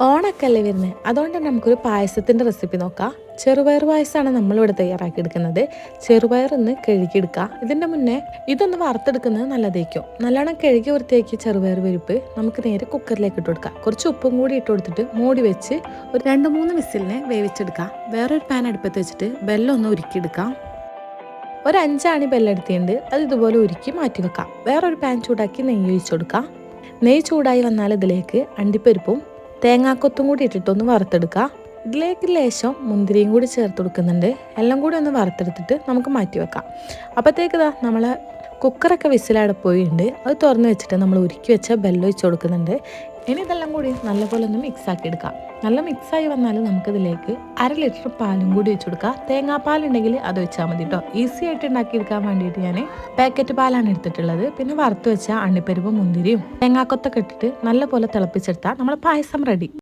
ഓണൊക്കെ അല്ലേ വരുന്നത്, അതുകൊണ്ട് തന്നെ നമുക്കൊരു പായസത്തിൻ്റെ റെസിപ്പി നോക്കാം. ചെറുപയർ പായസമാണ് നമ്മളിവിടെ തയ്യാറാക്കി എടുക്കുന്നത്. ചെറുപയറൊന്ന് കഴുകിയെടുക്കുക. ഇതിൻ്റെ മുന്നേ ഇതൊന്ന് വറുത്തെടുക്കുന്നത് നല്ലതായിരിക്കും. നല്ലോണം കഴുകി വൃത്തിയാക്കി ചെറുപയർ പരിപ്പ് നമുക്ക് നേരെ കുക്കറിലേക്ക് ഇട്ട് കൊടുക്കാം. കുറച്ച് ഉപ്പും കൂടി ഇട്ട് കൊടുത്തിട്ട് മൂടി വെച്ച് ഒരു 2-3 വിസിലിനെ വേവിച്ചെടുക്കാം. വേറൊരു പാൻ അടുപ്പത്ത് വെച്ചിട്ട് വെല്ലം ഒന്ന് ഉരുക്കിയെടുക്കാം. ഒരു 5 ആണി ബെല്ലെടുത്തിട്ടുണ്ട്, അത് ഇതുപോലെ ഉരുക്കി മാറ്റി വെക്കാം. വേറൊരു പാൻ ചൂടാക്കി നെയ്യ് ഒഴിച്ചു കൊടുക്കാം. നെയ്യ് ചൂടായി വന്നാൽ ഇതിലേക്ക് അണ്ടിപ്പരിപ്പും തേങ്ങാക്കൊത്തും കൂടി ഇട്ടിട്ടൊന്ന് വറുത്തെടുക്കുക. ഇതിലേക്ക് ലേശം മുന്തിരിയും കൂടി ചേർത്ത് കൊടുക്കുന്നുണ്ട്. എല്ലാം കൂടി ഒന്ന് വറുത്തെടുത്തിട്ട് നമുക്ക് മാറ്റി വെക്കാം. അപ്പോഴത്തേക്ക് നമ്മൾ കുക്കറൊക്കെ വിസിലവിടെ പോയിട്ടുണ്ട്. അത് തുറന്ന് വെച്ചിട്ട് നമ്മൾ ഉരുക്കി വെച്ച ബെല്ലം ഒഴിച്ച് കൊടുക്കുന്നുണ്ട്. ഇനി ഇതെല്ലാം കൂടി നല്ലപോലെ ഒന്ന് മിക്സാക്കി എടുക്കാം. നല്ല മിക്സായി വന്നാൽ നമുക്കിതിലേക്ക് 1/2 ലിറ്റർ പാലും കൂടി ഒഴിച്ച് കൊടുക്കാം. തേങ്ങാപ്പാലുണ്ടെങ്കിൽ അത് വെച്ചാൽ മതി കേട്ടോ. ഈസി ആയിട്ട് ഉണ്ടാക്കിയെടുക്കാൻ വേണ്ടിയിട്ട് ഞാൻ പാക്കറ്റ് പാലാണ് എടുത്തിട്ടുള്ളത്. പിന്നെ വറുത്ത് വെച്ച അണ്ടിപ്പരിപ്പ് മുന്തിരിയും തേങ്ങാക്കൊത്തൊക്കെ ഇട്ടിട്ട് നല്ലപോലെ തിളപ്പിച്ചെടുത്താൽ നമ്മുടെ പായസം റെഡി.